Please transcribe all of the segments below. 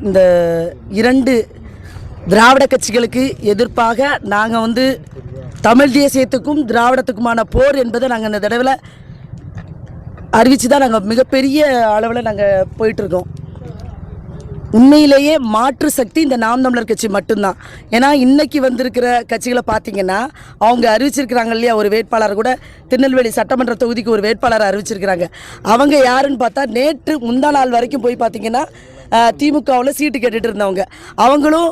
இந்த இரண்டு திராவிட கட்சிகளுக்கு எதிர்ப்பாக நாங்கள் தமிழ் தேசியத்துக்கும் திராவிடத்துக்குமான போர் என்பதை நாங்கள் இந்த தடவை அறிவித்து தான் நாங்கள் மிகப்பெரிய அளவில் நாங்கள் போயிட்டுருக்கோம். உண்மையிலேயே மாற்று சக்தி இந்த நாம் தமிழர் கட்சி மட்டும்தான். ஏன்னா இன்றைக்கி வந்திருக்கிற கட்சிகளை பார்த்திங்கன்னா அவங்க அறிவிச்சிருக்கிறாங்க இல்லையா, ஒரு வேட்பாளர் கூட திருநெல்வேலி சட்டமன்ற தொகுதிக்கு ஒரு வேட்பாளரை அறிவிச்சிருக்கிறாங்க. அவங்க யாருன்னு பார்த்தா நேற்று முந்தா நாள் வரைக்கும் போய் பார்த்திங்கன்னா திமுகவில் சீட்டு கேட்டுட்டு இருந்தவங்க. அவங்களும்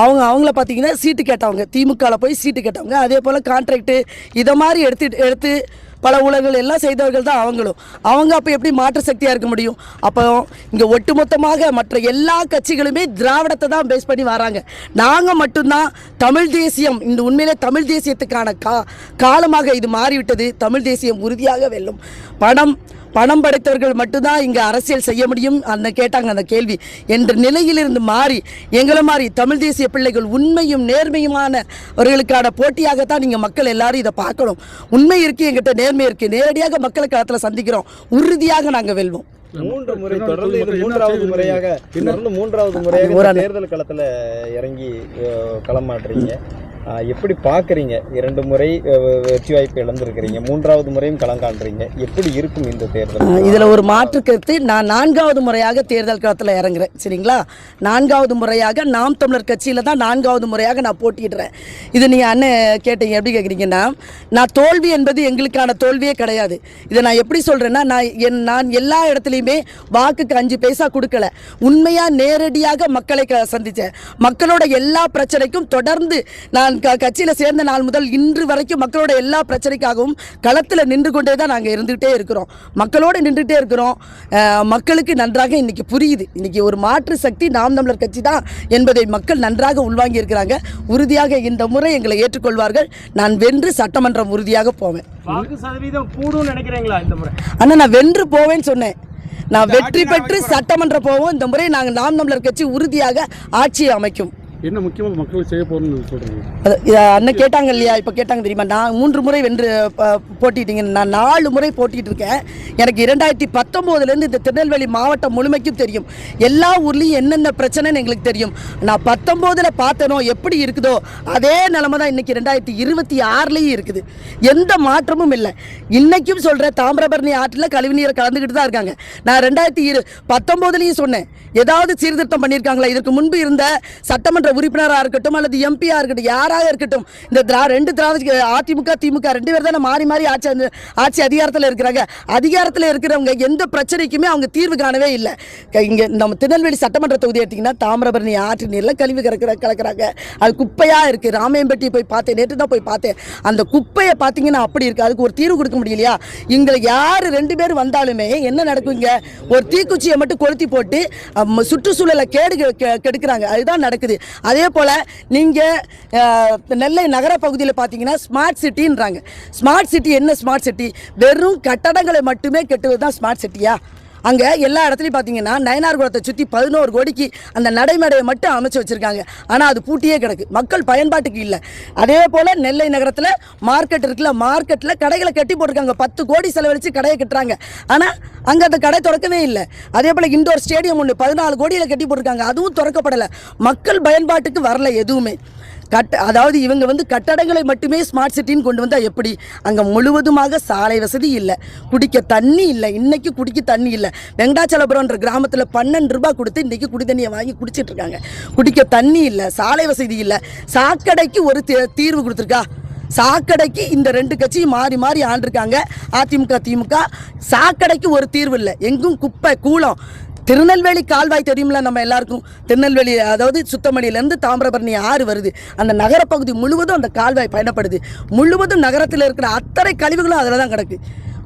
அவங்கள பார்த்தீங்கன்னா சீட்டு கேட்டவங்க, திமுகவில் போய் சீட்டு கேட்டவங்க. அதே போல் கான்ட்ராக்டு இதை மாதிரி எடுத்து பல ஊழல்கள் எல்லாம் செய்தவர்கள் தான் அவங்களும். அவங்க அப்போ எப்படி மாற்று சக்தியாக இருக்க முடியும்? அப்போ இங்கே ஒட்டுமொத்தமாக மற்ற எல்லா கட்சிகளுமே திராவிடத்தை தான் பேஸ் பண்ணி வராங்க. நாங்கள் மட்டும்தான் தமிழ் தேசியம், இந்த உண்மையிலே தமிழ் தேசியத்துக்கான காலமாக இது மாறிவிட்டது. தமிழ் தேசியம் உறுதியாக வெல்லும். பணம் படைத்தவர்கள் மட்டும்தான் இங்கே அரசியல் செய்ய முடியும் கேட்டாங்க அந்த கேள்வி என்ற நிலையிலிருந்து மாறி எங்களை மாதிரி தமிழ் தேசிய பிள்ளைகள் உண்மையும் நேர்மையுமானவர்களுக்கான போட்டியாகத்தான் நீங்கள் மக்கள் எல்லாரும் இதை பார்க்கணும். உண்மை இருக்குது, எங்கிட்ட நேர்மை இருக்குது, நேரடியாக மக்களை களத்தில் சந்திக்கிறோம், உறுதியாக நாங்கள் வெல்வோம். மூன்றாவது முறையாக தேர்தல் களத்தில் இறங்கி களமாடுறீங்க. எப்படி பார்க்குறீங்க? 2 முறை வெற்றி வாய்ப்பு இழந்திருக்கிறீங்க, 3வது முறையும் களம் காண்றீங்க. எப்படி இருக்கும் இந்த தேர்தல்? இதில் ஒரு மாற்று கருத்து, நான் 4வது முறையாக தேர்தல் களத்தில் இறங்குறேன். சரிங்களா, 4வது முறையாக நாம் தமிழர் கட்சியில் தான் 4வது முறையாக நான் போட்டிடுறேன். இது நீங்கள் அண்ணன் கேட்டீங்க, எப்படி கேட்குறீங்கன்னா, நான் தோல்வி என்பது எங்களுக்கான தோல்வியே கிடையாது. இதை நான் எப்படி சொல்கிறேன்னா, நான் எல்லா இடத்துலையுமே வாக்குக்கு 5 பைசா கொடுக்கல. உண்மையாக நேரடியாக மக்களை சந்தித்தேன். மக்களோட எல்லா பிரச்சனைக்கும் தொடர்ந்து நான் கட்சியில் சேர்ந்த நாள் முதல் இன்று வரைக்கும் மக்களோட எல்லா பிரச்சனைக்காகவும் களத்தில் நின்று கொண்டே தான் நாங்கள் இருந்துகிட்டே இருக்கிறோம். மக்களோடு நின்றுகிட்டே இருக்கிறோம். மக்களுக்கு நன்றாக இன்றைக்கி புரியுது, இன்றைக்கி ஒரு மாற்று சக்தி நாம் தமிழர் கட்சி தான் என்பதை மக்கள் நன்றாக உள்வாங்கி இருக்கிறாங்க. உறுதியாக இந்த முறை எங்களை ஏற்றுக்கொள்வார்கள். நான் வென்று சட்டமன்றம் உறுதியாக போவேன். அண்ணா, நான் வென்று போவேன்னு சொன்னேன். நான் வெற்றி பெற்று சட்டமன்றம் போவோம். இந்த முறை நாங்கள் நாம் தமிழர் கட்சி உறுதியாக ஆட்சியை அமைக்கும். என்ன முக்கியமாக மக்கள் செய்ய போறோம்னு சொல்றீங்க? அண்ணன் கேட்டாங்க இல்லையா, இப்போ கேட்டாங்க தெரியுமா, நான் 3 முறை வென்று போட்டிட்டீங்க, நான் 4 முறை போட்டிட்டு இருக்கேன். எனக்கு 2019 இந்த திருநெல்வேலி மாவட்டம் முழுமைக்கும் தெரியும். எல்லா ஊர்லேயும் என்னென்ன பிரச்சனைன்னு எங்களுக்கு தெரியும். நான் 19 பார்த்தனோ எப்படி இருக்குதோ அதே நிலைமை தான் இன்னைக்கு 2026 இருக்குது. எந்த மாற்றமும் இல்லை. இன்னைக்கும் சொல்கிறேன், தாமிரபரணி ஆற்றில் கழிவுநீரை கலந்துக்கிட்டு தான் இருக்காங்க. நான் 2019 சொன்னேன், ஏதாவது சீர்திருத்தம் பண்ணியிருக்காங்களா? இதற்கு முன்பு இருந்த சட்டமன்ற உறுப்பினராக இருக்கட்டும் அல்லது எம்பியா இருக்கட்டும், யாராக இருக்கட்டும், இந்த 2 திராவிட அதிமுக திமுக 2 பேர் தானே மாறி மாறி ஆட்சி அதிகாரத்தில் இருக்கிறாங்க. அதிகாரத்தில் இருக்கிறவங்க எந்த பிரச்சனைக்குமே அவங்க தீர்வு காணவே இல்லை. இங்கே நம்ம திருநெல்வேலி சட்டமன்ற தொகுதி எடுத்திங்கன்னா தாமிரபரணி ஆற்று நீரில் கழிவு கலக்கிறாங்க. அது குப்பையாக இருக்குது. ராமையம்பட்டி போய் பார்த்தேன், நேற்று தான் போய் பார்த்தேன். அந்த குப்பையை பார்த்தீங்கன்னா அப்படி இருக்குது. அதுக்கு ஒரு தீர்வு கொடுக்க முடியலையா? இங்கே யார் 2 பேர் வந்தாலுமே என்ன நடக்கும்? இங்கே ஒரு தீக்குச்சியை மட்டும் கொளுத்தி போட்டு சுற்றுச்சூழலை கெடுக்கிறாங்க. அதுதான் நடக்குது. அதே போல் நீங்கள் நெல்லை நகர பகுதியில் பார்த்தீங்கன்னா ஸ்மார்ட் சிட்டின்றாங்க. ஸ்மார்ட் சிட்டி என்ன? ஸ்மார்ட் சிட்டி வெறும் கட்டடங்களை மட்டுமே கெட்டுவது தான் ஸ்மார்ட் சிட்டியா? அங்கே எல்லா இடத்துலையும் பார்த்தீங்கன்னா நயனார்குளத்தை சுற்றி 11 கோடிக்கு அந்த நடைமேடையை மட்டும் அமைச்சு வச்சுருக்காங்க. ஆனால் அது பூட்டியே கிடக்கு, மக்கள் பயன்பாட்டுக்கு இல்லை. அதே போல் நெல்லை நகரத்தில் மார்க்கெட் இருக்குல்ல, மார்க்கெட்டில் கடைகளை கட்டி போட்டிருக்காங்க. 10 கோடி செலவழித்து கடையை கட்டுறாங்க. ஆனால் அங்கே அந்த கடை திறக்கவே இல்லை. அதே போல் இண்டோர் ஸ்டேடியம் ஒன்று 14 கோடியில் கட்டி போட்டிருக்காங்க, அதுவும் திறக்கப்படலை. மக்கள் பயன்பாட்டுக்கு வரல எதுவுமே. அதாவது இவங்க கட்டடங்களை மட்டுமே ஸ்மார்ட் சிட்டின்னு கொண்டு வந்தால் எப்படி? அங்கே முழுவதுமாக சாலை வசதி இல்லை, குடிக்க தண்ணி இல்லை. இன்றைக்கி குடிக்க தண்ணி இல்லை. வெங்கடாச்சலபுரம்ன்ற கிராமத்தில் 12 ரூபாய் கொடுத்து இன்றைக்கி குடி தண்ணியை வாங்கி குடிச்சிட்டு இருக்காங்க. குடிக்க தண்ணி இல்லை, சாலை வசதி இல்லை. சாக்கடைக்கு ஒரு தீர்வு கொடுத்துருக்கா? சாக்கடைக்கு இந்த 2 கட்சியும் மாறி மாறி ஆண்டிருக்காங்க, அதிமுக திமுக. சாக்கடைக்கு ஒரு தீர்வு இல்லை. எங்கும் குப்பை கூலம். திருநெல்வேலி கால்வாய் தெரியுமில்ல நம்ம எல்லாருக்கும். திருநெல்வேலி அதாவது சுத்தமணியிலேருந்து தாமிரபரணி ஆறு வருது. அந்த நகரப்பகுதி முழுவதும் அந்த கால்வாய் பயணப்படுது. முழுவதும் நகரத்தில் இருக்கிற அத்தனை கழிவுகளும் அதில் தான் கிடக்கு.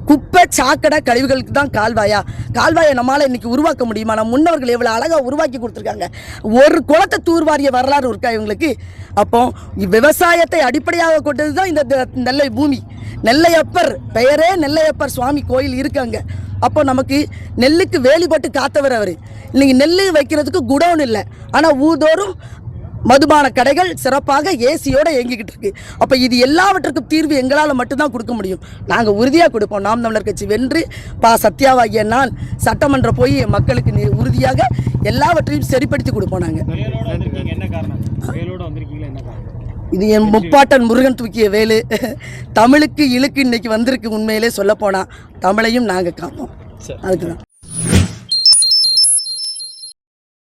குப்பை சாக்கடை கழிவுகளுக்கு தான் கால்வாயா? கால்வாயை நம்மளால் இன்றைக்கி உருவாக்க முடியுமா? நம்ம முன்னவர்கள் எவ்வளோ அழகாக உருவாக்கி கொடுத்துருக்காங்க. ஒரு குளத்தை தூர்வாரிய வரலாறு இருக்கா இவங்களுக்கு? அப்போ விவசாயத்தை அடிப்படையாக கொண்டது தான் இந்த நெல்லை பூமி. நெல்லையப்பர் பெயரே நெல்லையப்பர் சுவாமி கோயில் இருக்காங்க. அப்போ நமக்கு நெல்லுக்கு வேலி போட்டு காத்தவர் அவர். இன்னைக்கு நெல் வைக்கிறதுக்கு குடோன் இல்லை. ஆனால் ஊதோறும் மதுபான கடைகள் சிறப்பாக ஏசியோட இயங்கிக்கிட்டு இருக்கு. அப்போ இது எல்லாவற்றுக்கும் தீர்வு எங்களால் மட்டும்தான் கொடுக்க முடியும். நாங்கள் உறுதியாக கொடுப்போம். நாம் தமிழர் கட்சி வென்று சத்யாவாகிய நான் சட்டமன்றம் போய் மக்களுக்கு உறுதியாக எல்லாவற்றையும் சரிப்படுத்தி கொடுப்போம். நாங்கள் இது என் முப்பாட்டன் முருகன் தூக்கிய வேலு. தமிழுக்கு இழுக்கு இன்னைக்கு வந்திருக்கு. உண்மையிலே சொல்ல போனால் தமிழையும் நாங்கள் காப்போம். அதுக்கு தான்